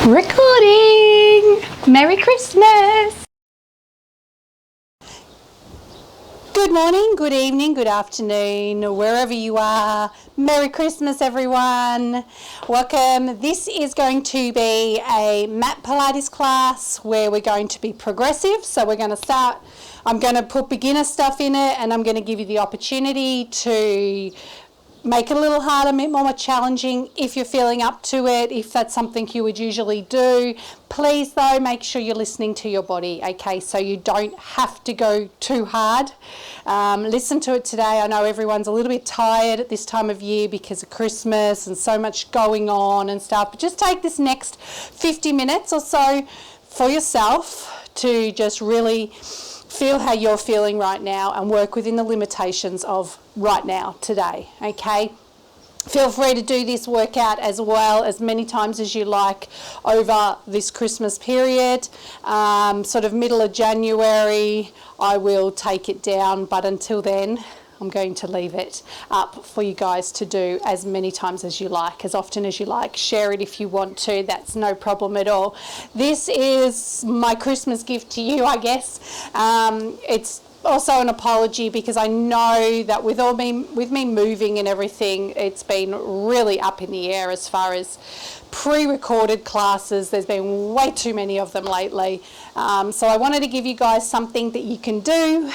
Recording! Merry Christmas! Good morning, good evening, good afternoon, wherever you are. Merry Christmas, everyone. Welcome. This is going to be a mat Pilates class where we're going to be progressive. So we're going to start, I'm going to put beginner stuff in it, and I'm going to give you the opportunity to make it a little harder, a bit more challenging if you're feeling up to it, if that's something you would usually do. Please though, make sure you're listening to your body, okay, so you don't have to go too hard. Listen to it today. I know everyone's a little bit tired at this time of year because of Christmas and so much going on and stuff, but just take this next 50 minutes or so for yourself to just really feel how you're feeling right now and work within the limitations of right now, today, okay? Feel free to do this workout as well as many times as you like over this Christmas period. Sort of middle of January, I will take it down, but until then, I'm going to leave it up for you guys to do as many times as you like, as often as you like. Share it if you want to, that's no problem at all. This is my Christmas gift to you, I guess. It's also an apology because I know that with me moving and everything, it's been really up in the air as far as pre-recorded classes. There's been way too many of them lately. So I wanted to give you guys something that you can do.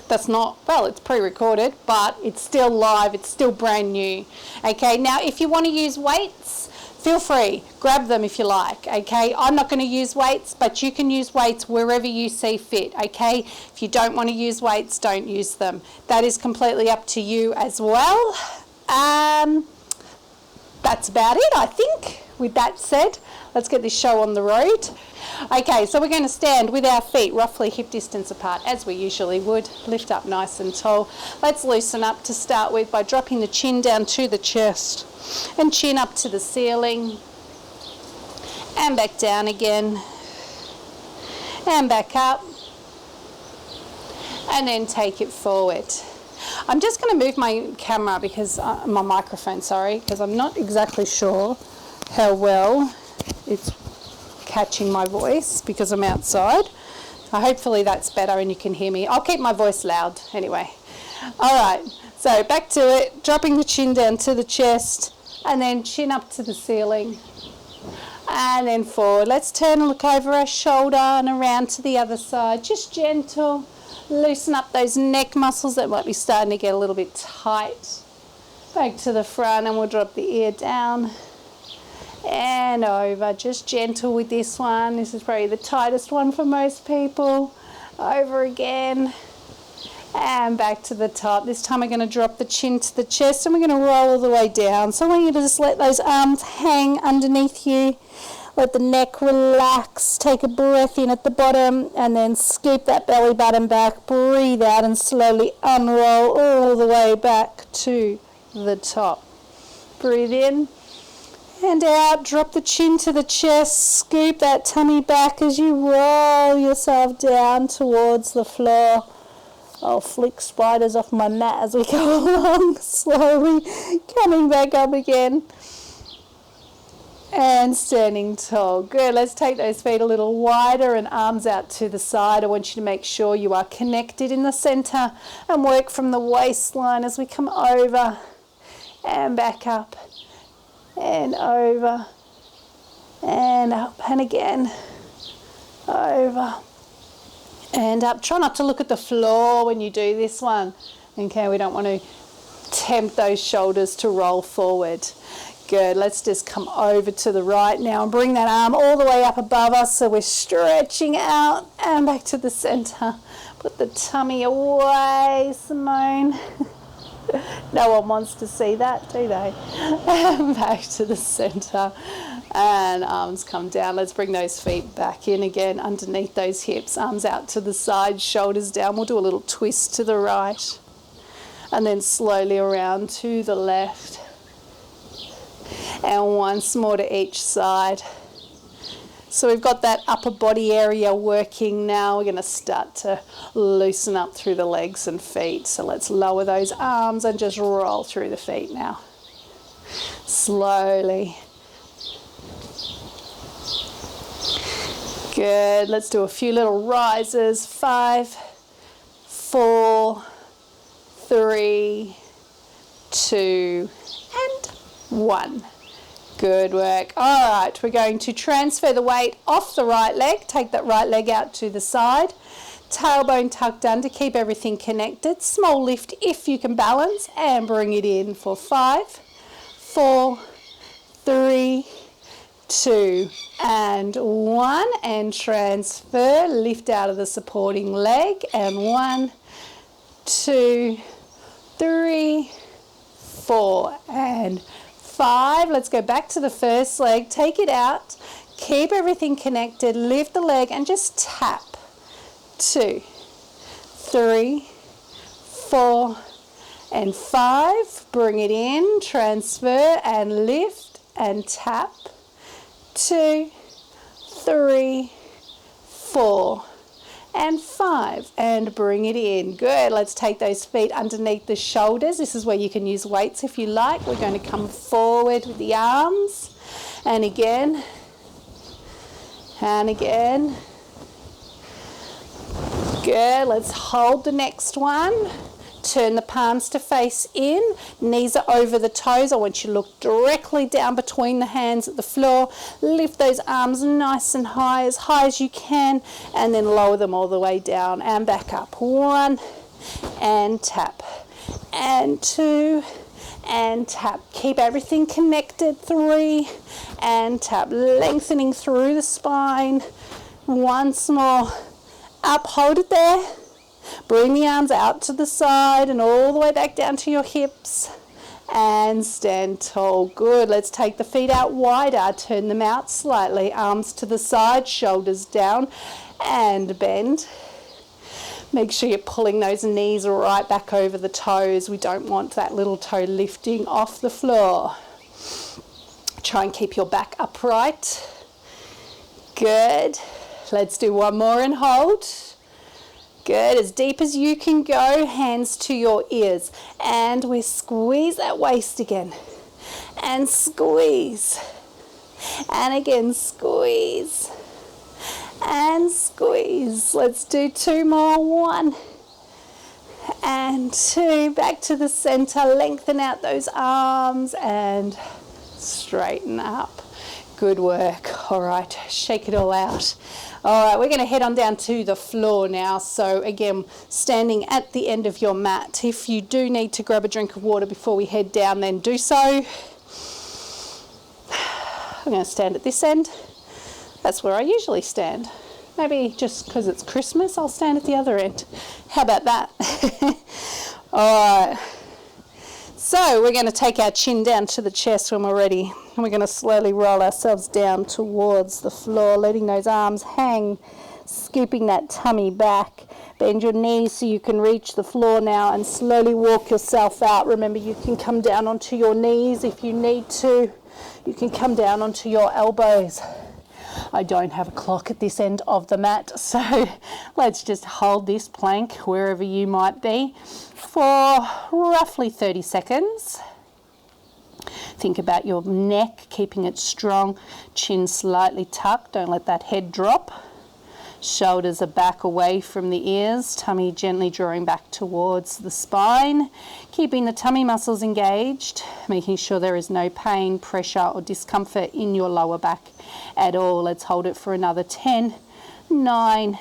That's not, well, it's pre-recorded, but it's still live, it's still brand new. Okay, now if you want to use weights, feel free, grab them if you like, okay? I'm not going to use weights, but you can use weights wherever you see fit, okay? If you don't want to use weights, don't use them. That is completely up to you as well. That's about it, I think. With that said, let's get this show on the road. Okay, so we're going to stand with our feet roughly hip distance apart as we usually would. Lift up nice and tall. Let's loosen up to start with by dropping the chin down to the chest and chin up to the ceiling and back down again and back up and then take it forward. I'm just going to move my camera because my microphone, sorry, because I'm not exactly sure how well it's catching my voice because I'm outside. Hopefully that's better and you can hear me. I'll keep my voice loud anyway. All right, so back to it, dropping the chin down to the chest and then chin up to the ceiling and then forward. Let's turn and look over our shoulder and around to the other side. Just gentle. Loosen up those neck muscles that might be starting to get a little bit tight. Back to the front and we'll drop the ear down and over. Just gentle with this one. This is probably the tightest one for most people. Over again and back to the top. This time we're going to drop the chin to the chest and we're going to roll all the way down. So I want you to just let those arms hang underneath you. Let the neck relax, take a breath in at the bottom and then scoop that belly button back, breathe out and slowly unroll all the way back to the top. Breathe in and out, drop the chin to the chest, scoop that tummy back as you roll yourself down towards the floor. I'll flick spiders off my mat as we go along, slowly coming back up again. And standing tall. Good. Let's take those feet a little wider and arms out to the side. I want you to make sure you are connected in the center and work from the waistline as we come over and back up and over and up and again over and up. Try not to look at the floor when you do this one. Okay, we don't want to tempt those shoulders to roll forward. Good. Let's just come over to the right now and bring that arm all the way up above us so we're stretching out and back to the center. Put the tummy away, Simone. No one wants to see that, do they? And back to the center and arms come down. Let's bring those feet back in again underneath those hips, arms out to the side, shoulders down. We'll do a little twist to the right and then slowly around to the left. And once more to each side. So we've got that upper body area working now. We're going to start to loosen up through the legs and feet. So let's lower those arms and just roll through the feet now. Slowly Good. Let's do a few little rises. 5, 4, 3, 2, and 1. Good work. All right, we're going to transfer the weight off the right leg. Take that right leg out to the side. Tailbone tucked under, keep everything connected. Small lift if you can balance, and bring it in for 5, 4, 3, 2, and 1. And transfer, lift out of the supporting leg, and 1, 2, 3, 4, and 5. Let's go back to the first leg. Take it out. Keep everything connected. Lift the leg and just tap. 2, 3, 4, and 5. Bring it in. Transfer and lift and tap. 2, 3, 4, and 5, and bring it in. Good. Let's take those feet underneath the shoulders. This is where you can use weights if you like. We're going to come forward with the arms, and again, and again. Good. Let's hold the next one. Turn the palms to face in. Knees are over the toes. I want you to look directly down between the hands at the floor. Lift those arms nice and high as you can, and then lower them all the way down and back up. 1, and tap, and 2, and tap. Keep everything connected. 3, and tap. Lengthening through the spine. Once more. Up, hold it there. Bring the arms out to the side and all the way back down to your hips, and stand tall. Good. Let's take the feet out wider. Turn them out slightly. Arms to the side, shoulders down, and bend. Make sure you're pulling those knees right back over the toes. We don't want that little toe lifting off the floor. Try and keep your back upright. Good. Let's do one more and hold. Good. As deep as you can go, hands to your ears. And we squeeze that waist again. And squeeze. And again, squeeze. And squeeze. Let's do 2 more. 1 and 2. Back to the center. Lengthen out those arms and straighten up. Good work. All right, shake it all out. All right, we're going to head on down to the floor now. So again, standing at the end of your mat. If you do need to grab a drink of water before we head down, then do so. I'm going to stand at this end. That's where I usually stand. Maybe just because it's Christmas, I'll stand at the other end. How about that? All right. So we're going to take our chin down to the chest when we're ready. And we're going to slowly roll ourselves down towards the floor, letting those arms hang, scooping that tummy back. Bend your knees so you can reach the floor now and slowly walk yourself out. Remember, you can come down onto your knees if you need to. You can come down onto your elbows. I don't have a clock at this end of the mat, so let's just hold this plank wherever you might be for roughly 30 seconds. Think about your neck, keeping it strong, chin slightly tucked, don't let that head drop. Shoulders are back away from the ears, tummy gently drawing back towards the spine, keeping the tummy muscles engaged, making sure there is no pain, pressure or discomfort in your lower back at all. Let's hold it for another 10, 9,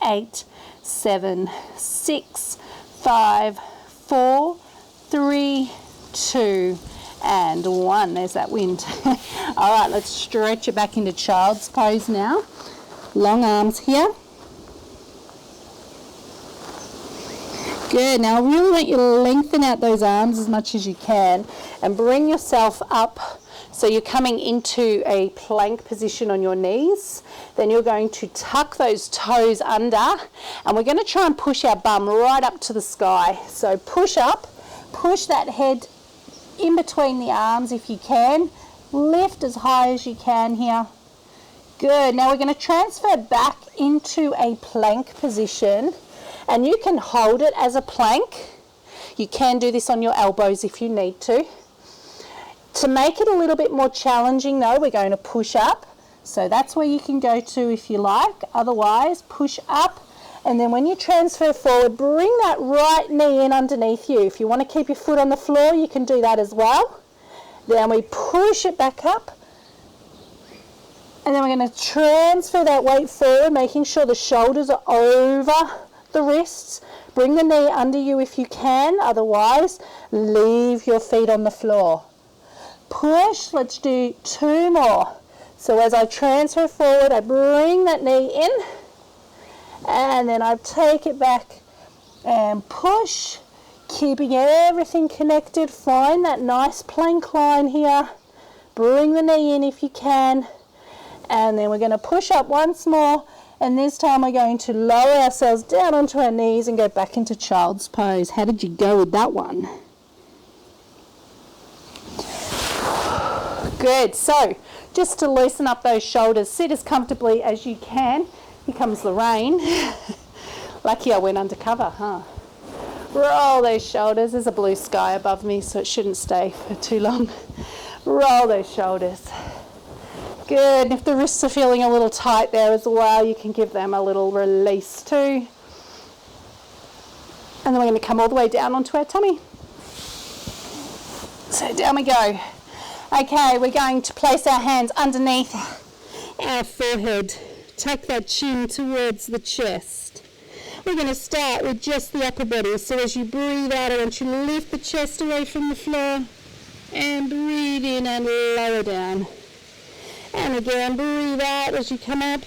8, 7, 6, 5, 4, 3, 2, and 1. There's that wind. All right, let's stretch it back into child's pose now. Long arms here. Good. Now I really want you to lengthen out those arms as much as you can and bring yourself up so you're coming into a plank position on your knees. Then you're going to tuck those toes under and we're going to try and push our bum right up to the sky. So push up, push that head in between the arms if you can. Lift as high as you can here. Good. Now we're going to transfer back into a plank position and you can hold it as a plank. You can do this on your elbows if you need to. To make it a little bit more challenging though, we're going to push up. So that's where you can go to if you like. Otherwise, push up. And then when you transfer forward, bring that right knee in underneath you. If you want to keep your foot on the floor, you can do that as well. Then we push it back up. And then we're going to transfer that weight forward, making sure the shoulders are over the wrists. Bring the knee under you if you can. Otherwise, leave your feet on the floor. Push. Let's do 2 more. So as I transfer forward, I bring that knee in. And then I take it back and push, keeping everything connected. Find that nice plank line here. Bring the knee in if you can. And then we're going to push up once more. And this time we're going to lower ourselves down onto our knees and go back into child's pose. How did you go with that one? Good. So just to loosen up those shoulders, sit as comfortably as you can. Here comes the rain. Lucky I went undercover, huh? Roll those shoulders. There's a blue sky above me, so it shouldn't stay for too long. Roll those shoulders. Good. And if the wrists are feeling a little tight there as well, you can give them a little release too. And then we're going to come all the way down onto our tummy. So down we go. Okay, we're going to place our hands underneath our forehead. Tuck that chin towards the chest. We're going to start with just the upper body. So as you breathe out, I want you to lift the chest away from the floor and breathe in and lower down. And again, breathe out as you come up.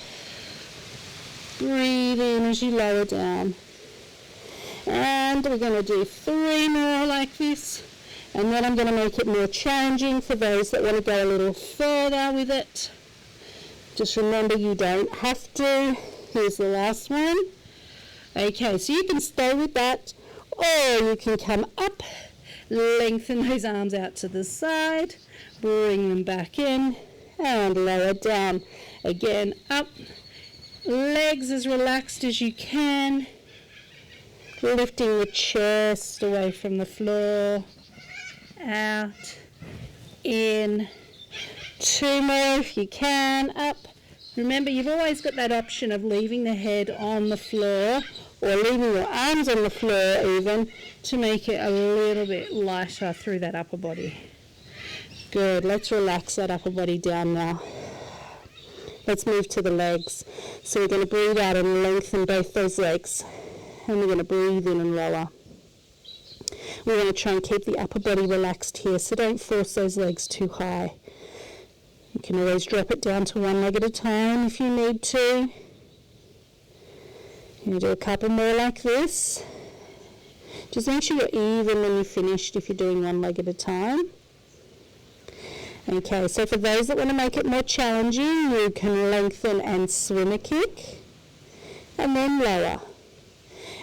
Breathe in as you lower down. And we're going to do 3 more like this. And then I'm going to make it more challenging for those that want to go a little further with it. Just remember, you don't have to. Here's the last one. Okay, so you can stay with that, or you can come up, lengthen those arms out to the side, bring them back in, and lower down. Again, up, legs as relaxed as you can, lifting the chest away from the floor, out, in. 2 more if you can, up. Remember, you've always got that option of leaving the head on the floor or leaving your arms on the floor even to make it a little bit lighter through that upper body. Good. Let's relax that upper body down now. Let's move to the legs. So we're going to breathe out and lengthen both those legs. And we're going to breathe in and lower. We're going to try and keep the upper body relaxed here, so don't force those legs too high. You can always drop it down to 1 leg at a time if you need to. You do a couple more like this. Just make sure you're even when you're finished if you're doing 1 leg at a time. Okay, so for those that want to make it more challenging, you can lengthen and swim a kick, and then lower.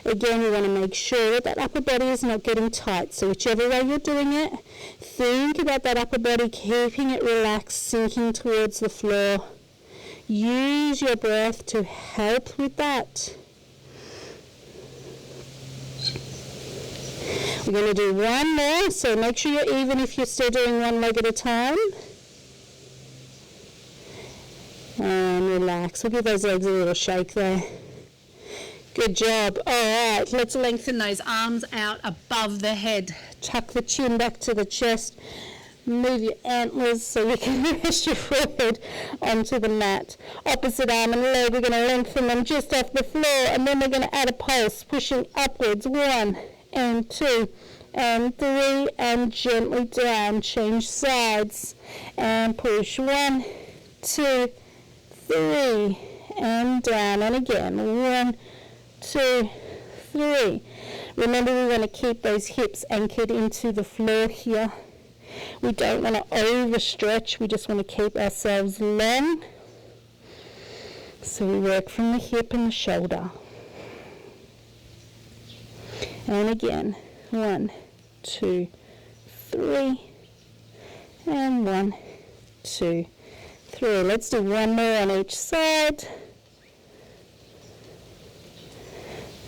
Again, we want to make sure that upper body is not getting tight. So whichever way you're doing it, think about that upper body, keeping it relaxed, sinking towards the floor. Use your breath to help with that. We're going to do 1 more, so make sure you're even if you're still doing 1 leg at a time. And relax. We'll give those legs a little shake there. Good job. All right, let's lengthen those arms out above the head. Tuck the chin back to the chest. Move your antlers so you can rest your forehead onto the mat. Opposite arm and leg, we're going to lengthen them just off the floor, and then we're going to add a pulse, pushing upwards. 1 and 2 and 3, and gently down. Change sides and push. 1, 2, 3, and down. And again, 1, 2, 3. Remember, we want to keep those hips anchored into the floor here. We don't want to overstretch. We just want to keep ourselves long. So we work from the hip and the shoulder. And again, 1, 2, 3, and 1, 2, 3. Let's do 1 more on each side.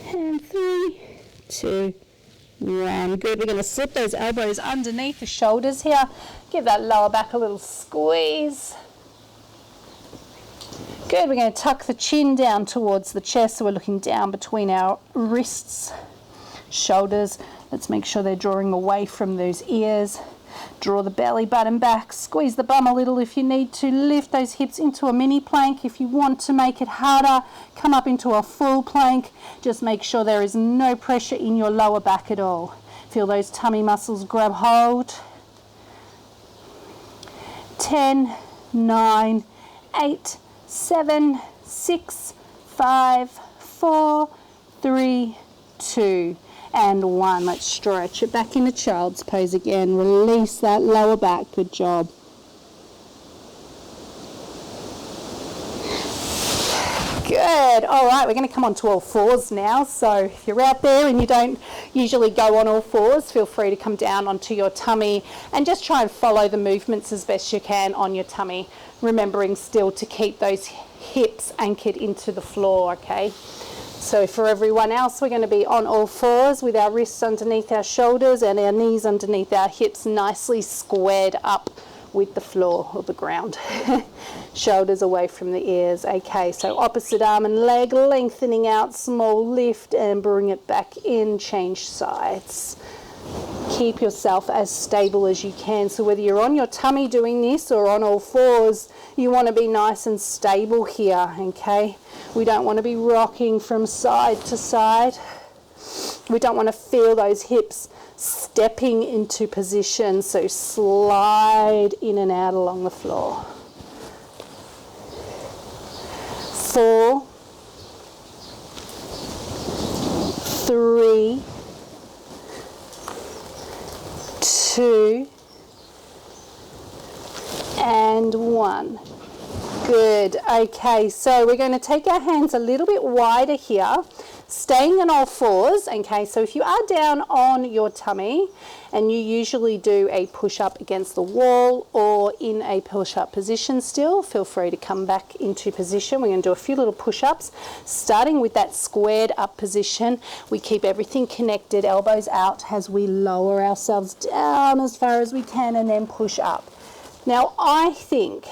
And 3, 2, 1. Good. We're going to slip those elbows underneath the shoulders here. Give that lower back a little squeeze. Good. We're going to tuck the chin down towards the chest, so we're looking down between our wrists, shoulders. Let's make sure they're drawing away from those ears. Draw the belly button back, squeeze the bum a little if you need to, lift those hips into a mini plank. If you want to make it harder, come up into a full plank. Just make sure there is no pressure in your lower back at all. Feel those tummy muscles grab hold. 10, 9, 8, 7, 6, 5, 4, 3, 2, and 1. Let's stretch it back into child's pose again. Release that lower back. Good job. Good. All right, we're going to come on to all fours now. So if you're out there and you don't usually go on all fours, feel free to come down onto your tummy and just try and follow the movements as best you can on your tummy, remembering still to keep those hips anchored into the floor, okay? So for everyone else, we're going to be on all fours with our wrists underneath our shoulders and our knees underneath our hips, nicely squared up with the floor or the ground. Shoulders away from the ears. Okay, so opposite arm and leg, lengthening out, small lift and bring it back in, change sides. Keep yourself as stable as you can. So whether you're on your tummy doing this or on all fours, you want to be nice and stable here, okay? We don't want to be rocking from side to side. We don't want to feel those hips stepping into position, so slide in and out along the floor. 4, 3, 2, and 1. Good. Okay, so we're going to take our hands a little bit wider here, staying on all fours. Okay, so if you are down on your tummy and you usually do a push-up against the wall or in a push-up position still, feel free to come back into position. We're going to do a few little push-ups, starting with that squared up position. We keep everything connected, elbows out as we lower ourselves down as far as we can and then push up. Now, I think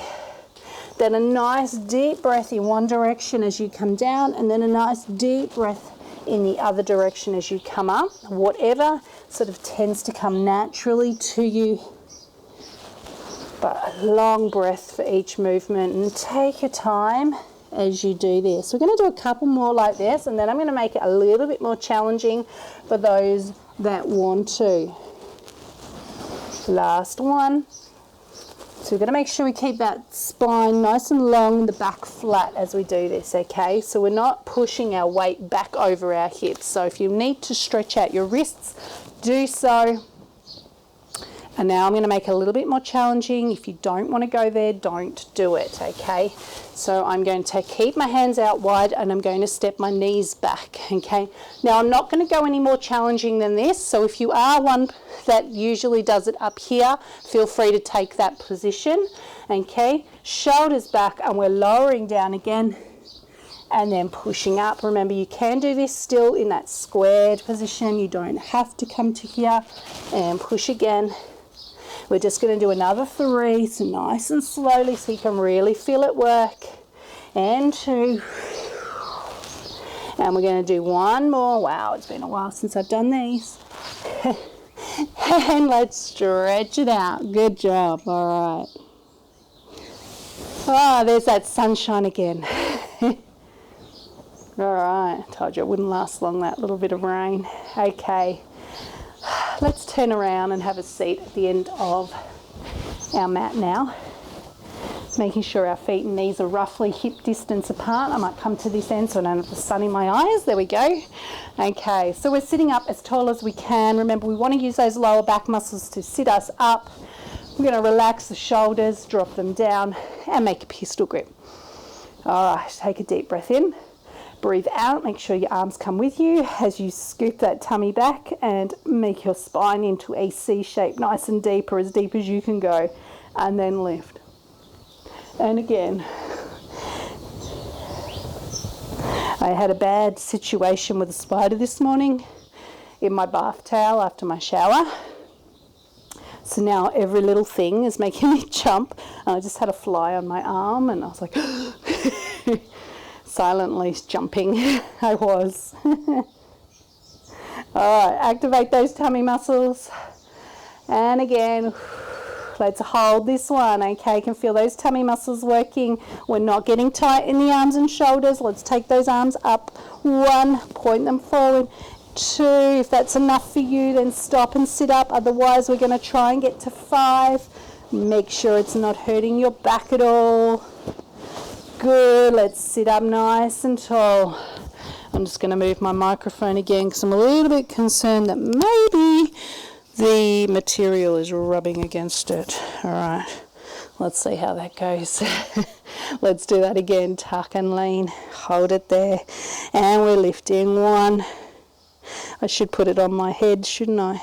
that a nice deep breath in one direction as you come down and then a nice deep breath in the other direction as you come up. Whatever sort of tends to come naturally to you, but a long breath for each movement, and take your time as you do this. We're going to do a couple more like this, and then I'm going to make it a little bit more challenging for those that want to. Last one. So we're going to make sure we keep that spine nice and long and the back flat as we do this, okay? So we're not pushing our weight back over our hips. So if you need to stretch out your wrists, do so. And now I'm going to make it a little bit more challenging. If you don't want to go there, don't do it, okay? So I'm going to keep my hands out wide and I'm going to step my knees back, okay? Now I'm not going to go any more challenging than this. So if you are one that usually does it up here, feel free to take that position, okay? Shoulders back and we're lowering down again and then pushing up. Remember, you can do this still in that squared position. You don't have to come to here and push again. We're just going to do another 3, so nice and slowly so you can really feel it work. And 2. And we're going to do 1 more. Wow, it's been a while since I've done these. And let's stretch it out. Good job. All right. Oh, there's that sunshine again. All right. Told you it wouldn't last long, that little bit of rain. Okay. Let's turn around and have a seat at the end of our mat now. Making sure our feet and knees are roughly hip distance apart. I might come to this end so I don't have the sun in my eyes. There we go. Okay, so we're sitting up as tall as we can. Remember, we want to use those lower back muscles to sit us up. We're going to relax the shoulders, drop them down, and make a pistol grip. All right, take a deep breath in. Breathe out, make sure your arms come with you as you scoop that tummy back and make your spine into a C shape, nice and deep, or as deep as you can go, and then lift. And again. I had a bad situation with a spider this morning. in my bath towel after my shower. So now every little thing is making me jump. And I just had a fly on my arm and I was like, silently jumping. I was. All right, activate those tummy muscles. And again, let's hold this one, okay? You can feel those tummy muscles working. We're not getting tight in the arms and shoulders. Let's take those arms up. 1, point them forward. 2, if that's enough for you, then stop and sit up. Otherwise, we're going to try and get to 5. Make sure it's not hurting your back at all. Good. Let's sit up nice and tall. I'm just going to move my microphone again because I'm a little bit concerned that maybe the material is rubbing against it. All right, let's see how that goes. Let's do that again. Tuck and lean. Hold it there. And we're lifting. 1. I should put it on my head, shouldn't I?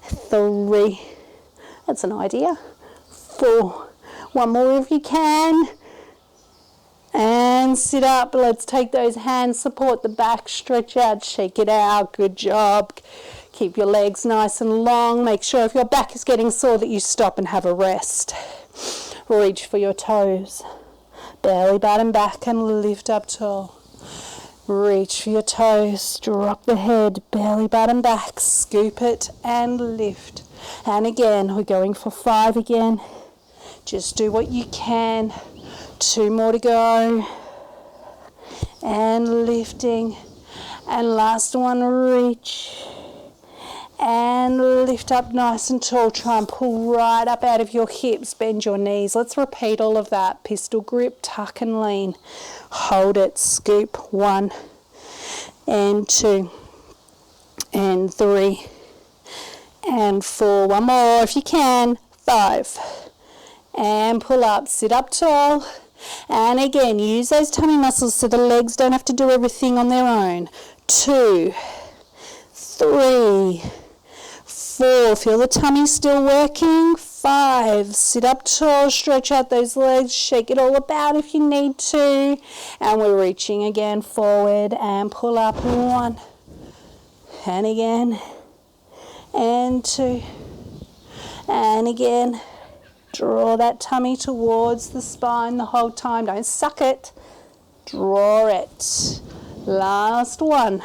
3. That's an idea. 4. 1 more if you can. And sit up. Let's take those hands, support the back, stretch out, shake it out. Good job. Keep your legs nice and long. Make sure if your back is getting sore that you stop and have a rest. Reach for your toes. Belly button back and lift up tall. Reach for your toes. Drop the head. Belly button back. Scoop it and lift. And again, we're going for 5 again. Just do what you can. 2 more to go. And lifting. And last one, reach. And lift up nice and tall. Try and pull right up out of your hips. Bend your knees. Let's repeat all of that. Pistol grip, tuck and lean. Hold it. Scoop. 1 and 2 and 3 and 4. 1 more if you can. 5. And pull up. Sit up tall. And again, use those tummy muscles so the legs don't have to do everything on their own. 2, 3, 4, feel the tummy still working. 5, sit up tall, stretch out those legs, shake it all about if you need to. And we're reaching again forward and pull up. 1, and again, and 2, and again. Draw that tummy towards the spine the whole time. Don't suck it. Draw it. Last one.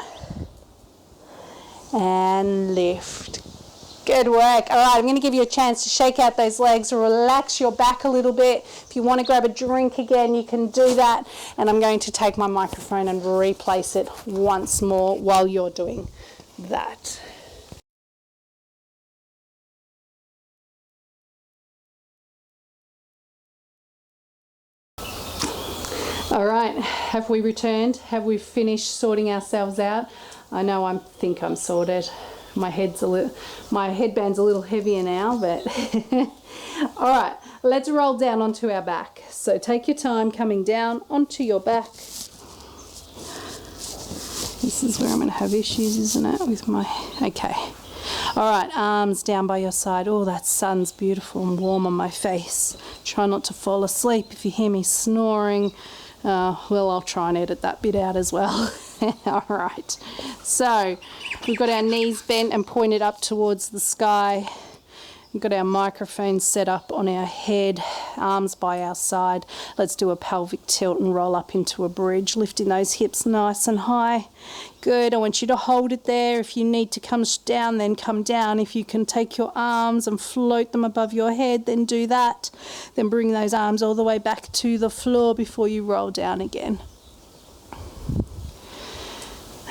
And lift. Good work. All right, I'm going to give you a chance to shake out those legs, relax your back a little bit. If you want to grab a drink again, you can do that. And I'm going to take my microphone and replace it once more while you're doing that. All right, have we returned? Have we finished sorting ourselves out? I know I think I'm sorted. My headband's a little heavier now, but all right, let's roll down onto our back. So take your time coming down onto your back. This is where I'm going to have issues, isn't it? With my, okay. All right, arms down by your side. Oh, that sun's beautiful and warm on my face. Try not to fall asleep. If you hear me snoring, well, I'll try and edit that bit out as well. All right, so we've got our knees bent and pointed up towards the sky. We've got our microphone set up on our head, arms by our side. Let's do a pelvic tilt and roll up into a bridge, lifting those hips nice and high. Good. I want you to hold it there. If you need to come down, then come down. If you can take your arms and float them above your head, then do that. Then bring those arms all the way back to the floor before you roll down again.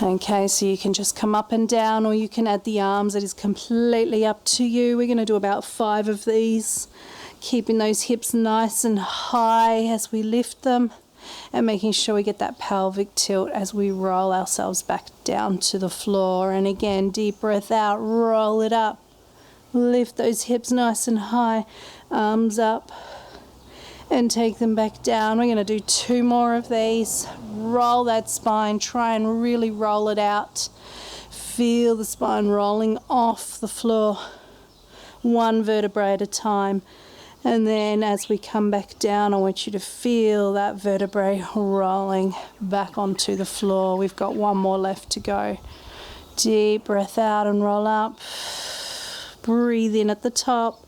Okay, so you can just come up and down, or you can add the arms. It is completely up to you. We're going to do about 5 of these, keeping those hips nice and high as we lift them, and making sure we get that pelvic tilt as we roll ourselves back down to the floor. And again, deep breath out, roll it up, lift those hips nice and high, arms up, and take them back down. We're going to do 2 more of these. Roll that spine, try and really roll it out. Feel the spine rolling off the floor, 1 vertebrae at a time. And then as we come back down, I want you to feel that vertebrae rolling back onto the floor. We've got 1 more left to go. Deep breath out and roll up. Breathe in at the top.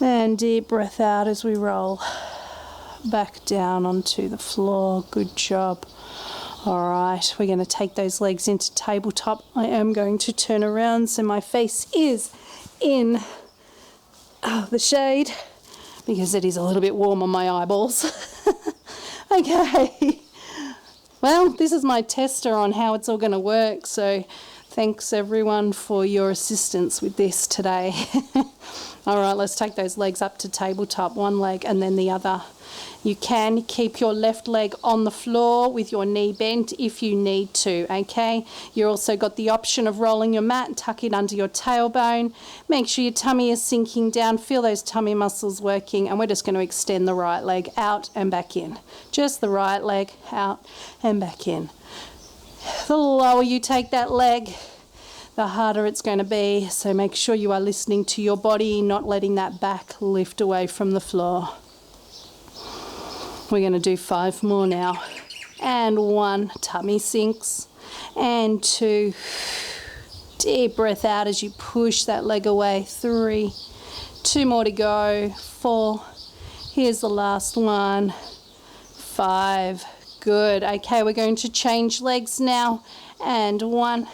And deep breath out as we roll back down onto the floor. Good job. All right, we're going to take those legs into tabletop. I am going to turn around so my face is in the shade because it is a little bit warm on my eyeballs. Okay. Well, this is my tester on how it's all going to work, so thanks everyone for your assistance with this today. All right, let's take those legs up to tabletop, one leg and then the other. You can keep your left leg on the floor with your knee bent if you need to, okay? You also got the option of rolling your mat, tuck it under your tailbone. Make sure your tummy is sinking down. Feel those tummy muscles working, and we're just going to extend the right leg out and back in. Just the right leg out and back in. The lower you take that leg, the harder it's going to be. So make sure you are listening to your body, not letting that back lift away from the floor. We're going to do 5 more now. And 1, tummy sinks. And 2, deep breath out as you push that leg away. 3, 2 more to go. 4, here's the last one. 5, good. Okay, we're going to change legs now. And 1,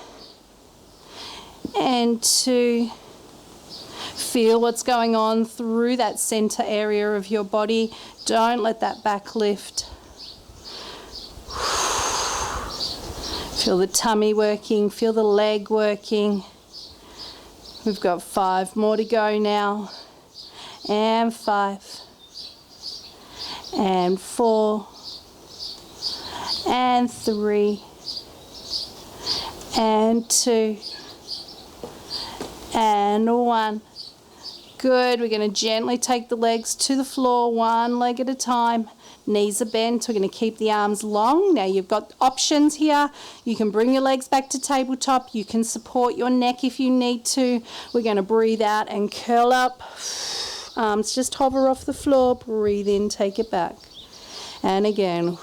and 2. Feel what's going on through that center area of your body. Don't let that back lift. Feel the tummy working, feel the leg working. We've got 5 more to go now. And 5. And 4. And 3. And 2. And 1. Good. We're going to gently take the legs to the floor, one leg at a time. Knees are bent. We're going to keep the arms long. Now you've got options here. You can bring your legs back to tabletop. You can support your neck if you need to. We're going to breathe out and curl up. Arms just hover off the floor. Breathe in, take it back. And again.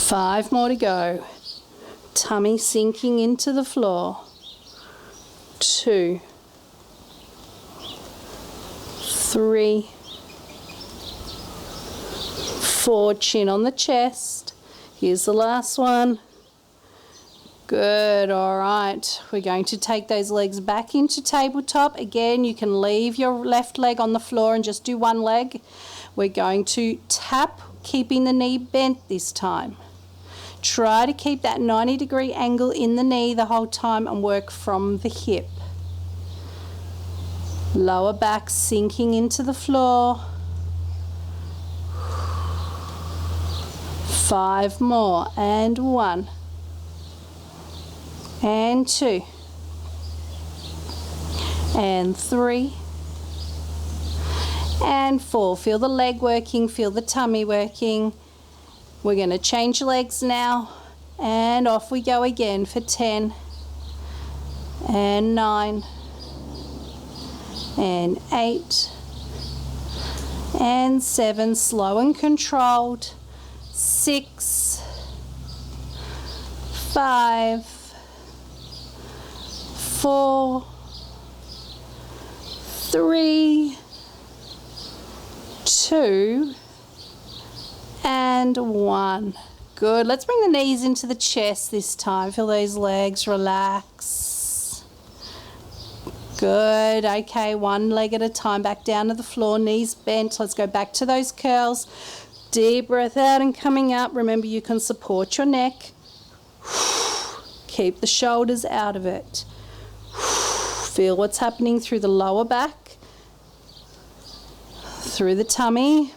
5 more to go. Tummy sinking into the floor. 2, 3, 4, chin on the chest. Here's the last one. Good, all right. We're going to take those legs back into tabletop. Again, you can leave your left leg on the floor and just do one leg. We're going to tap, keeping the knee bent this time. Try to keep that 90-degree angle in the knee the whole time and work from the hip. Lower back sinking into the floor. 5 more, and 1, and 2, and 3, and 4. Feel the leg working, feel the tummy working. We're going to change legs now, and off we go again for 10, and 9, and 8, and 7, slow and controlled. 6, 5, 4, 3, 2, and 1. Good. Let's bring the knees into the chest this time. Feel those legs relax. Good. Okay, one leg at a time. Back down to the floor, knees bent. Let's go back to those curls. Deep breath out and coming up. Remember, you can support your neck. Keep the shoulders out of it. Feel what's happening through the lower back, through the tummy.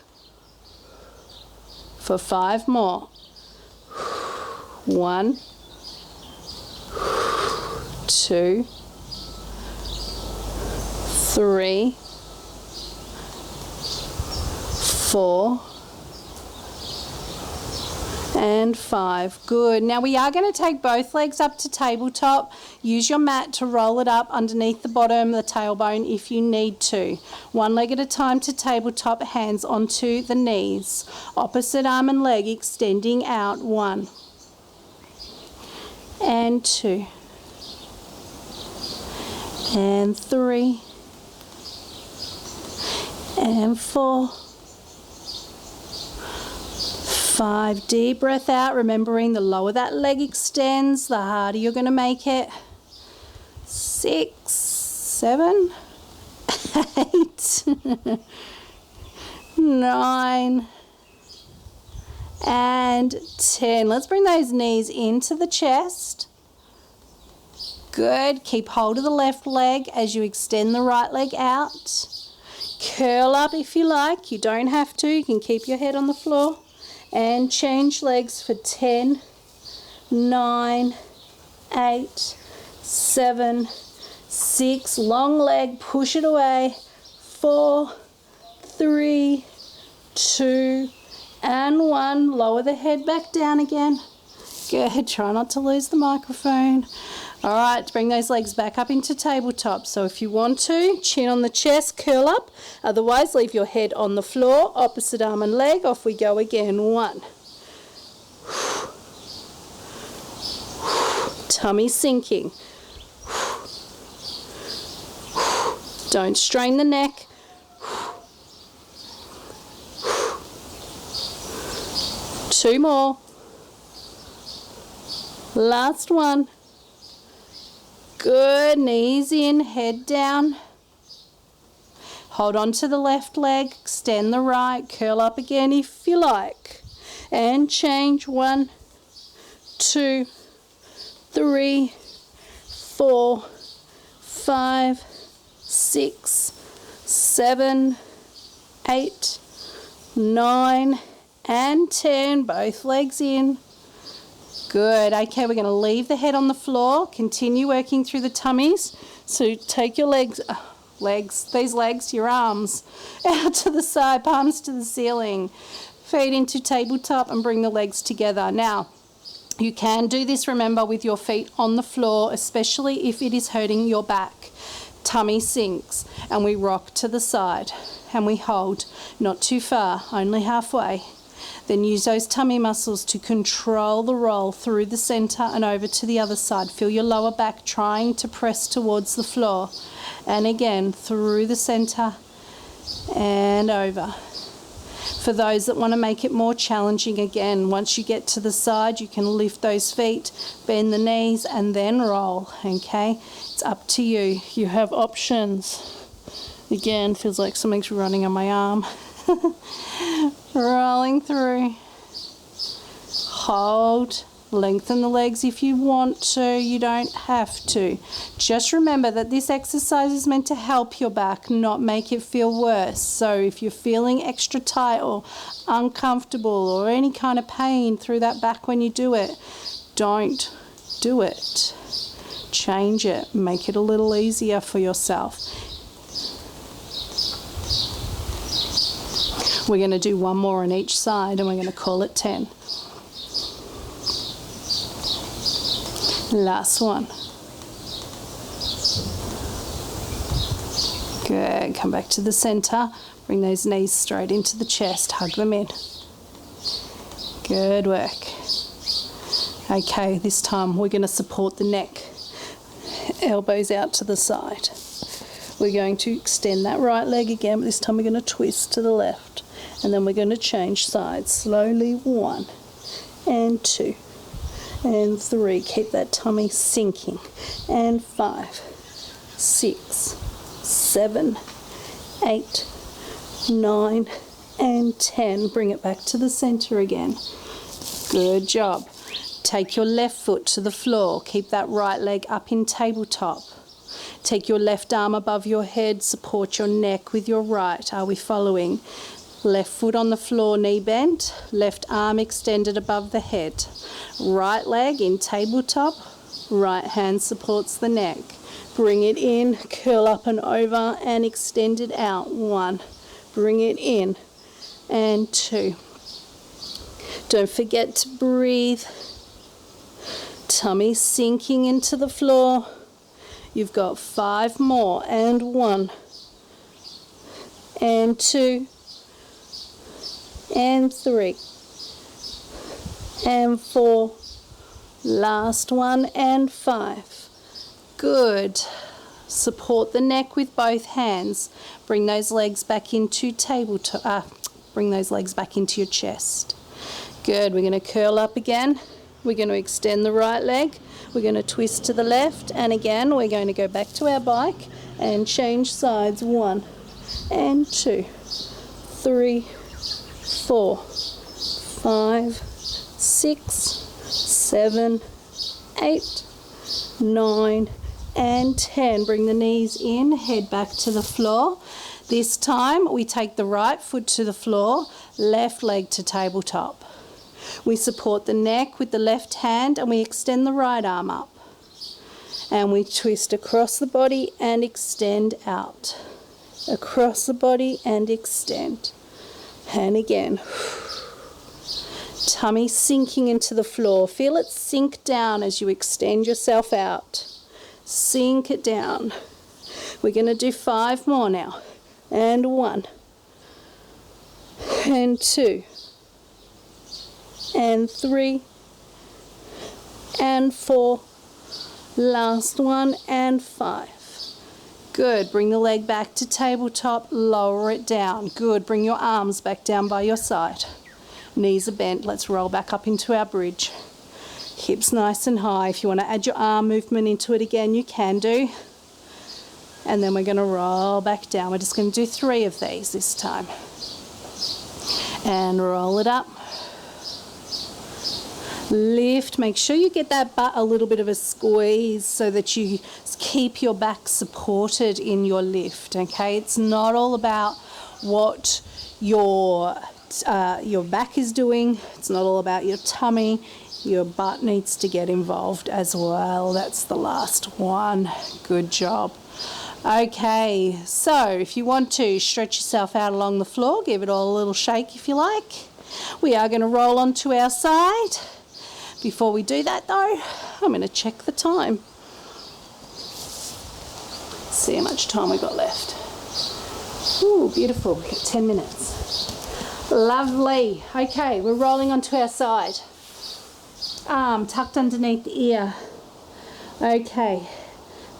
For 5 more. 1, 2, 3, 4, and and 5. Good. Now we are going to take both legs up to tabletop. Use your mat to roll it up underneath the bottom, the tailbone if you need to. One leg at a time to tabletop, hands onto the knees. Opposite arm and leg extending out. 1 and 2 and 3 and 4, 5. Deep breath out, remembering the lower that leg extends, the harder you're going to make it. 6, 7, 8, 9, and 10. Let's bring those knees into the chest. Good. Keep hold of the left leg as you extend the right leg out. Curl up if you like. You don't have to. You can keep your head on the floor. And change legs for 10, 9, 8, 7, 6. Long leg. Push it away. 4, 3, 2, and 1. Lower the head back down again. Good. Try not to lose the microphone. All right, bring those legs back up into tabletop. So if you want to, chin on the chest, curl up. Otherwise, leave your head on the floor. Opposite arm and leg. Off we go again. 1. Tummy sinking. Don't strain the neck. 2 more. Last one. Good. Knees in, head down. Hold on to the left leg, extend the right, curl up again if you like. And change. 1, 2, 3, 4, 5, 6, 7, 8, 9, and 10. Both legs in. Good. Okay, we're going to leave the head on the floor. Continue working through the tummies. So take your these legs, your arms out to the side, palms to the ceiling. Feet into tabletop and bring the legs together. Now, you can do this, remember, with your feet on the floor, especially if it is hurting your back. Tummy sinks and we rock to the side and we hold, not too far, only halfway. Then use those tummy muscles to control the roll through the center and over to the other side. Feel your lower back trying to press towards the floor. And again, through the center and over. For those that want to make it more challenging, again, once you get to the side, you can lift those feet, bend the knees, and then roll, okay? It's up to you. You have options. Again, feels like something's running on my arm. Rolling through. Hold. Lengthen the legs if you want to. You don't have to. Just remember that this exercise is meant to help your back, not make it feel worse. So if you're feeling extra tight or uncomfortable or any kind of pain through that back when you do it, don't do it. Change it. Make it a little easier for yourself. We're going to do one more on each side and we're going to call it 10. Last one. Good. Come back to the center. Bring those knees straight into the chest. Hug them in. Good work. Okay, this time we're going to support the neck. Elbows out to the side. We're going to extend that right leg again, but this time we're going to twist to the left. And then we're going to change sides slowly. 1 and 2 and 3. Keep that tummy sinking. And 5, 6, 7, 8, 9, and 10. Bring it back to the center again. Good job. Take your left foot to the floor. Keep that right leg up in tabletop. Take your left arm above your head. Support your neck with your right. Are we following? Left foot on the floor, knee bent. Left arm extended above the head. Right leg in tabletop. Right hand supports the neck. Bring it in, curl up and over and extend it out. 1. Bring it in and 2. Don't forget to breathe. Tummy sinking into the floor. You've got 5 more, and 1, and 2, and 3, and 4, last one, and 5. Good. Support the neck with both hands. Bring those legs back into bring those legs back into your chest. Good. We're going to curl up again. We're going to extend the right leg. We're going to twist to the left, and again we're going to go back to our bike and change sides. 1, and 2, 3, 4, 5, 6, 7, 8, 9, and 10. Bring the knees in, head back to the floor. This time we take the right foot to the floor, left leg to tabletop. We support the neck with the left hand and we extend the right arm up. And we twist across the body and extend out. Across the body and extend. And again. Tummy sinking into the floor. Feel it sink down as you extend yourself out. Sink it down. We're going to do 5 more now. And 1. And 2. And 3. And 4. Last one, and 5. Good. Bring the leg back to tabletop. Lower it down. Good. Bring your arms back down by your side. Knees are bent. Let's roll back up into our bridge. Hips nice and high. If you want to add your arm movement into it again, you can do. And then we're going to roll back down. We're just going to do 3 of these this time. And roll it up. Lift. Make sure you get that butt a little bit of a squeeze so that you keep your back supported in your lift. Okay, it's not all about what your back is doing. It's not all about your tummy. Your butt needs to get involved as well. That's the last one. Good job. Okay, so if you want to stretch yourself out along the floor, give it all a little shake if you like. We are going to roll onto our side. Before we do that though, I'm going to check the time. See how much time we've got left. Ooh, beautiful. We've got 10 minutes. Lovely. Okay, we're rolling onto our side. Arm tucked underneath the ear. Okay,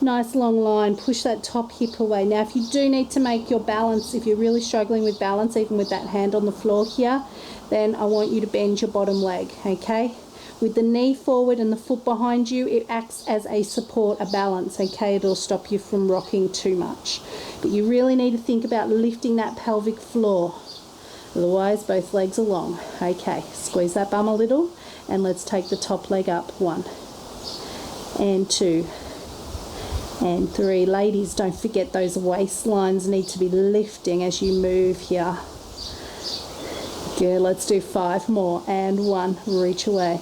nice long line. Push that top hip away. Now if you do need to make your balance, if you're really struggling with balance, even with that hand on the floor here, then I want you to bend your bottom leg, okay? With the knee forward and the foot behind you, it acts as a support, a balance, okay? It'll stop you from rocking too much. But you really need to think about lifting that pelvic floor. Otherwise, both legs are long. Okay, squeeze that bum a little, and let's take the top leg up. 1, and 2, and 3. Ladies, don't forget those waistlines need to be lifting as you move here. Good, let's do 5 more. And 1, reach away.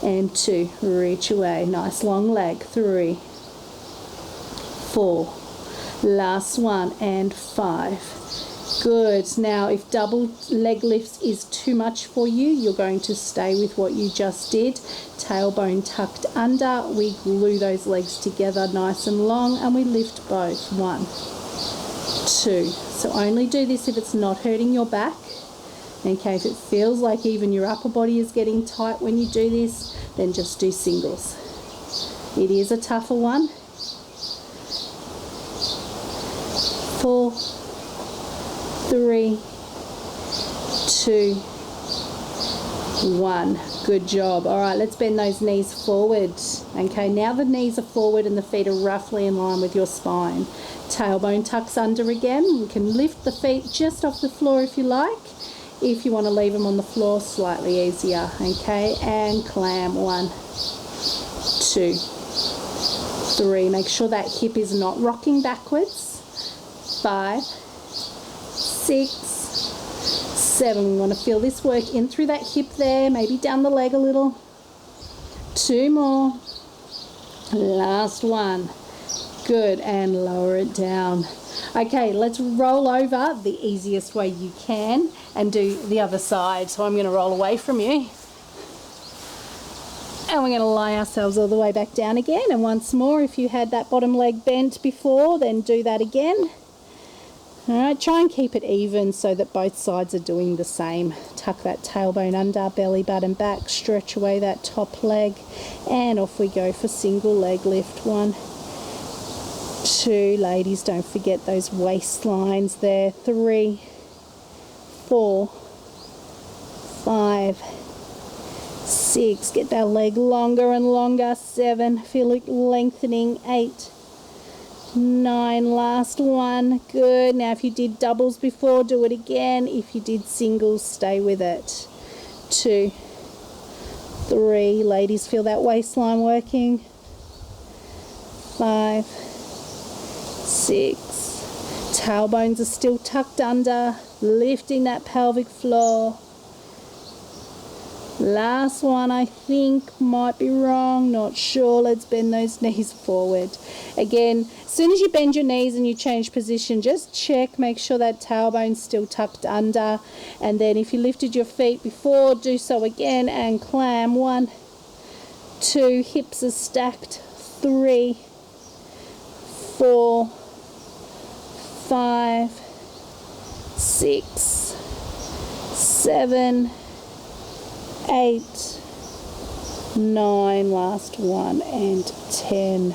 And 2, reach away. Nice long leg. 3, 4, last one, and 5. Good. Now if double leg lifts is too much for you, you're going to stay with what you just did. Tailbone tucked under. We glue those legs together nice and long, and we lift both. 1, 2. So only do this if it's not hurting your back. Okay, if it feels like even your upper body is getting tight when you do this, then just do singles. It is a tougher one. 4, 3, 2, 1. Good job. All right, let's bend those knees forward. Okay, now the knees are forward and the feet are roughly in line with your spine. Tailbone tucks under again. You can lift the feet just off the floor if you like. If you want to leave them on the floor, slightly easier. Okay, and clam. 1, 2, 3. Make sure that hip is not rocking backwards. 5, 6, 7. We want to feel this work in through that hip there, maybe down the leg a little. 2 more. Last one. Good, and lower it down. Okay, let's roll over the easiest way you can and do the other side. So I'm going to roll away from you And we're going to lie ourselves all the way back down again. And once more, if you had that bottom leg bent before, then do that again. All right, try and keep it even so that both sides are doing the same. Tuck that tailbone under, belly button back, stretch away that top leg, and off we go for single leg lift. 1, 2, ladies, don't forget those waistlines there. 3, 4, 5, 6, get that leg longer and longer. 7, feel it lengthening. 8, 9, last one. Good. Now if you did doubles before, do it again. If you did singles, stay with it. 2, 3, ladies, feel that waistline working. 5, 6, tailbones are still tucked under, lifting that pelvic floor. Last one, I think, might be wrong, not sure. Let's bend those knees forward. Again, as soon as you bend your knees and you change position, just check, make sure that tailbone's still tucked under. And then if you lifted your feet before, do so again and clam. 1, 2, hips are stacked. 3, 4, 5, 6, 7, 8, 9, last one, and 10.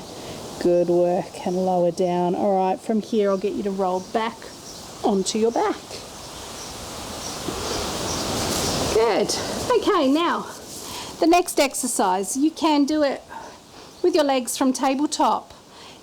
Good work. And lower down. All right, from here I'll get you to roll back onto your back. Good. Okay, now the next exercise, you can do it with your legs from tabletop.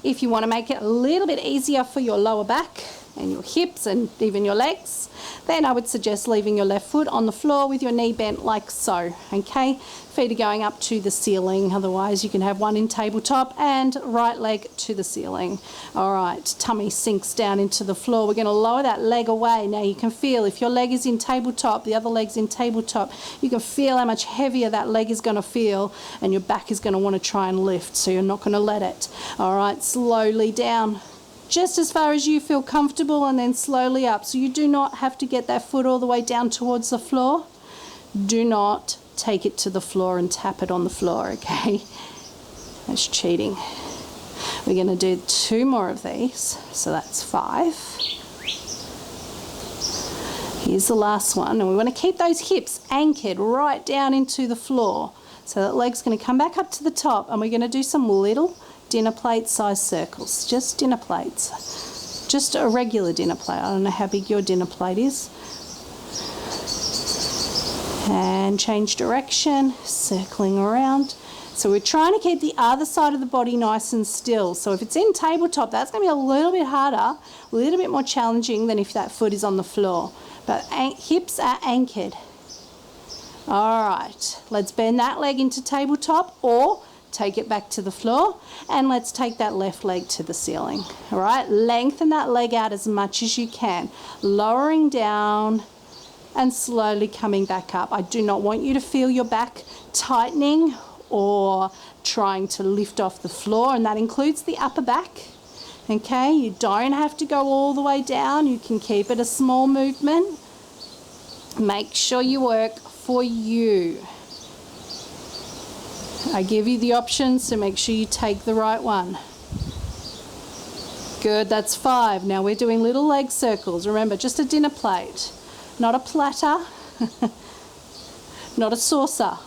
If you want to make it a little bit easier for your lower back and your hips and even your legs, then I would suggest leaving your left foot on the floor with your knee bent like so, okay? Feet are going up to the ceiling, otherwise you can have one in tabletop and right leg to the ceiling. All right, tummy sinks down into the floor. We're going to lower that leg away. Now you can feel if your leg is in tabletop, the other leg's in tabletop, you can feel how much heavier that leg is going to feel, and your back is going to want to try and lift, so you're not going to let it. All right, slowly down, just as far as you feel comfortable, and then slowly up. So you do not have to get that foot all the way down towards the floor. Do not take it to the floor and tap it on the floor, okay? That's cheating. We're going to do 2 more of these, so that's 5. Here's the last one, and we want to keep those hips anchored right down into the floor. So that leg's going to come back up to the top, and we're going to do some little dinner plate size circles, just dinner plates, just a regular dinner plate. I don't know how big your dinner plate is. And change direction, circling around. So we're trying to keep the other side of the body nice and still. So if it's in tabletop, that's going to be a little bit harder, a little bit more challenging than if that foot is on the floor. But hips are anchored. All right, let's bend that leg into tabletop, or take it back to the floor, and let's take that left leg to the ceiling. All right, lengthen that leg out as much as you can, lowering down and slowly coming back up. I do not want you to feel your back tightening or trying to lift off the floor, and that includes the upper back. Okay, you don't have to go all the way down. You can keep it a small movement. Make sure you work for you. I give you the options, so make sure you take the right one. Good, that's 5. Now we're doing little leg circles. Remember, just a dinner plate, not a platter, not a saucer.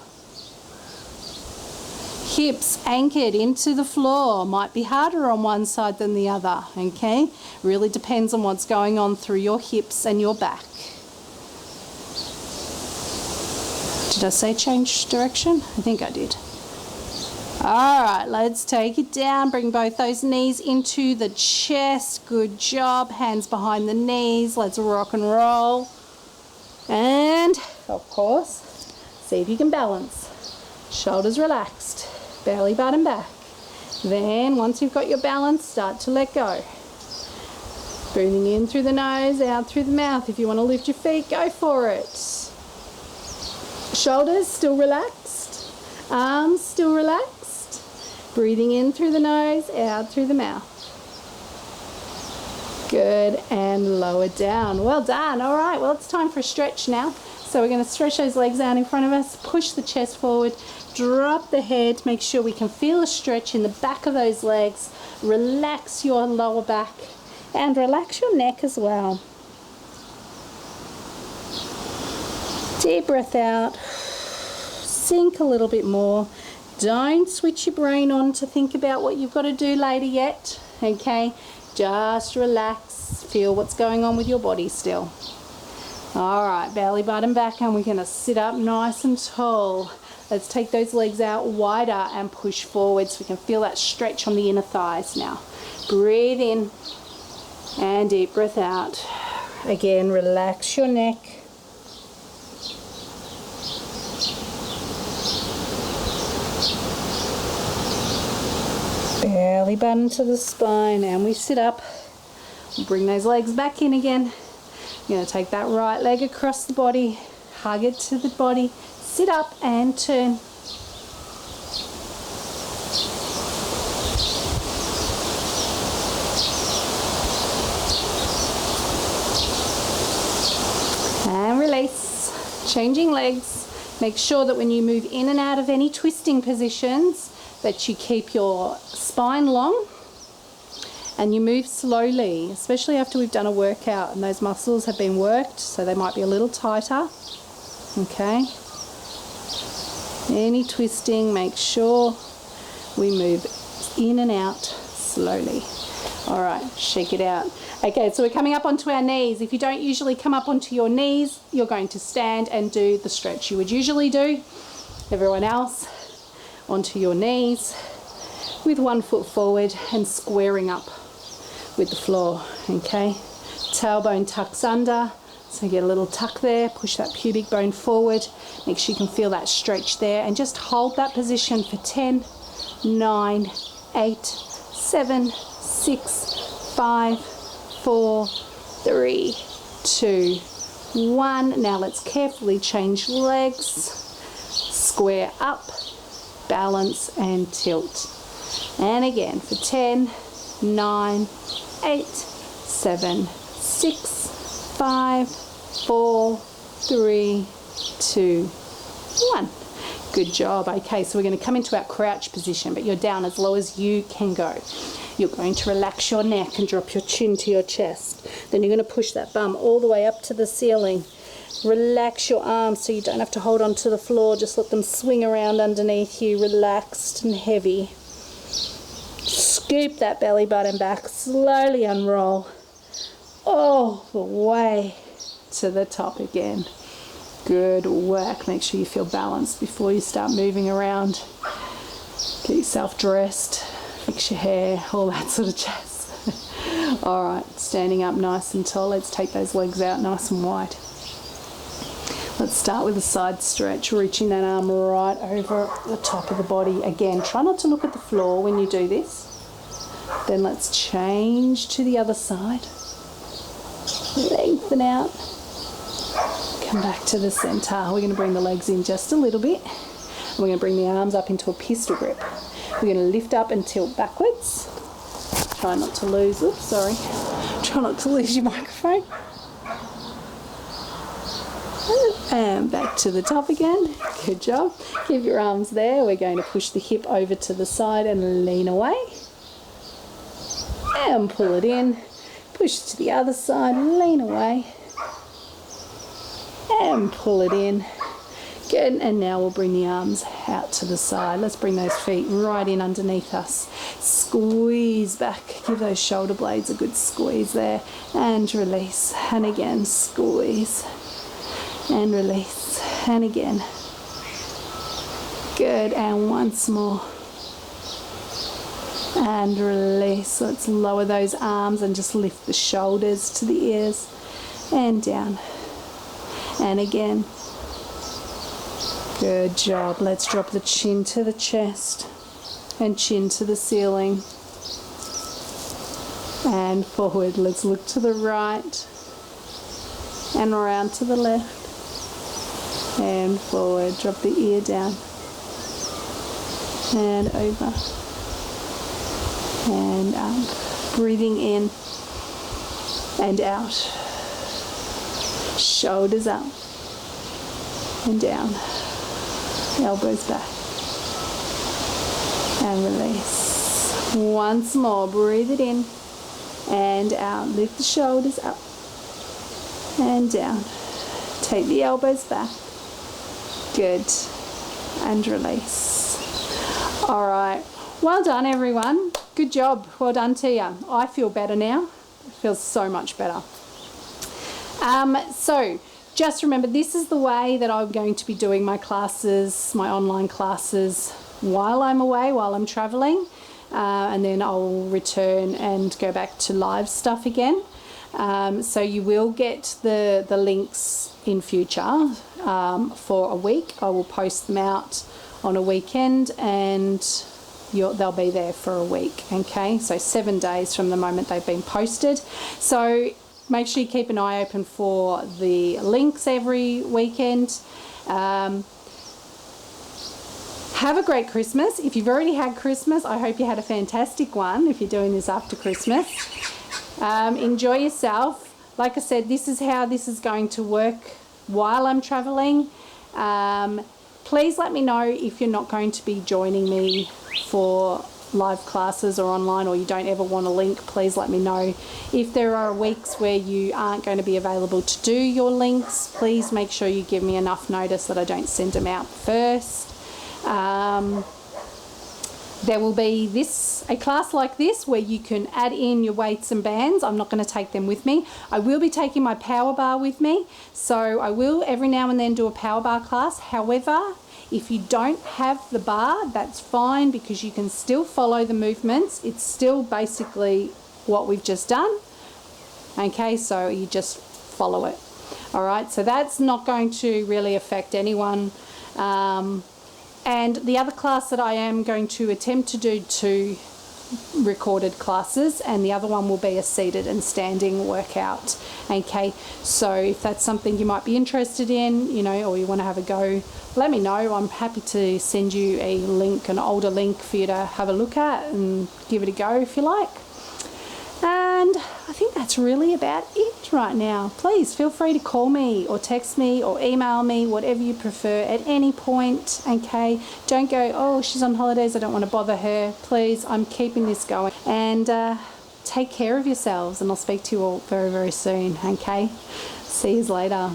Hips anchored into the floor. Might be harder on one side than the other, okay? Really depends on what's going on through your hips and your back. Did I say change direction? I think I did. All right, let's take it down. Bring both those knees into the chest. Good job. Hands behind the knees. Let's rock and roll. And, of course, see if you can balance. Shoulders relaxed. Belly button back. Then, once you've got your balance, start to let go. Breathing in through the nose, out through the mouth. If you want to lift your feet, go for it. Shoulders still relaxed. Arms still relaxed. Breathing in through the nose, out through the mouth. Good, and lower down. Well done. All right, well, it's time for a stretch now. So we're going to stretch those legs out in front of us, push the chest forward, drop the head, make sure we can feel a stretch in the back of those legs, relax your lower back and relax your neck as well. Deep breath out, sink a little bit more. Don't switch your brain on to think about what you've got to do later yet, okay? Just relax, feel what's going on with your body still. All right, belly button back, and we're going to sit up nice and tall. Let's take those legs out wider and push forward so we can feel that stretch on the inner thighs now. Breathe in and deep breath out. Again, relax your neck. Belly button to the spine, and we sit up. We'll bring those legs back in again. You're going to take that right leg across the body, hug it to the body, sit up and turn. And release. Changing legs. Make sure that when you move in and out of any twisting positions, that you keep your spine long and you move slowly, especially after we've done a workout and those muscles have been worked, so they might be a little tighter. Okay. Any twisting, make sure we move in and out slowly. All right, shake it out. Okay, so we're coming up onto our knees. If you don't usually come up onto your knees, you're going to stand and do the stretch you would usually do. Everyone else, onto your knees with one foot forward and squaring up with the floor, okay? Tailbone tucks under, so get a little tuck there, push that pubic bone forward, make sure you can feel that stretch there, and just hold that position for 10, 9, 8, 7, 6, 5, 4, 3, 2, 1. Now let's carefully change legs, square up, balance and tilt. And again for 10, 9, 8, 7, 6, 5, 4, 3, 2, 1. Good job. Okay, so we're going to come into our crouch position, but you're down as low as you can go. You're going to relax your neck and drop your chin to your chest. Then you're going to push that bum all the way up to the ceiling. Relax your arms so you don't have to hold on to the floor. Just let them swing around underneath you, relaxed and heavy. Scoop that belly button back, slowly unroll all the way to the top again. Good work. Make sure you feel balanced before you start moving around. Get yourself dressed, fix your hair, all that sort of jazz. All right, standing up nice and tall. Let's take those legs out nice and wide. Let's start with a side stretch, reaching that arm right over the top of the body. Again, try not to look at the floor when you do this. Then let's change to the other side. Lengthen out. Come back to the center. We're going to bring the legs in just a little bit. We're going to bring the arms up into a pistol grip. We're going to lift up and tilt backwards. Try not to lose, oops, sorry. Try not to lose your microphone. And back to the top again. Good job. Keep your arms there. We're going to push the hip over to the side and lean away. And pull it in. Push to the other side, lean away. And pull it in. Good, and now we'll bring the arms out to the side. Let's bring those feet right in underneath us. Squeeze back, give those shoulder blades a good squeeze there. And release, and again, squeeze. And release, and again. Good, and once more. And release. Let's lower those arms and just lift the shoulders to the ears. And down. And again. Good job. Let's drop the chin to the chest and chin to the ceiling. And forward. Let's look to the right and around to the left. And forward. Drop the ear down. And over. And up. Breathing in and out. Shoulders up. and down. Elbows back. And release. Once more, breathe it in and out. Lift the shoulders up and down. Take the elbows back. Good. And release. All right. Well done, everyone. Good job. Well done to you. I feel better now. It feels so much better. So just remember, this is the way that I'm going to be doing my classes, my online classes, while I'm away, while I'm traveling, and then I'll return and go back to live stuff again. So you will get the links in future for a week. I will post them out on a weekend, and they'll be there for a week. Okay, so 7 days from the moment they've been posted. So make sure you keep an eye open for the links every weekend. Have a great Christmas. If you've already had Christmas, I hope you had a fantastic one if you're doing this after Christmas. Enjoy yourself. Like I said, this is how this is going to work while I'm traveling. Please let me know if you're not going to be joining me for live classes or online, or you don't ever want a link. Please let me know. If there are weeks where you aren't going to be available to do your links, please make sure you give me enough notice that I don't send them out first. There will be a class like this where you can add in your weights and bands. I'm not going to take them with me. I will be taking my power bar with me, so I will every now and then do a power bar class. However, if you don't have the bar, that's fine, because you can still follow the movements. It's still basically what we've just done. Okay, so you just follow it. All right, so that's not going to really affect anyone. And the other class that I am going to attempt to do 2 recorded classes, and the other one will be a seated and standing workout. Okay, so if that's something you might be interested in, or you want to have a go, let me know. I'm happy to send you a link, an older link for you to have a look at and give it a go if you like. And I think that's really about it right now. Please feel free to call me or text me or email me, whatever you prefer, at any point. Okay, don't go, oh, she's on holidays, I don't want to bother her. Please, I'm keeping this going. And take care of yourselves, and I'll speak to you all very, very soon. Okay, see you later.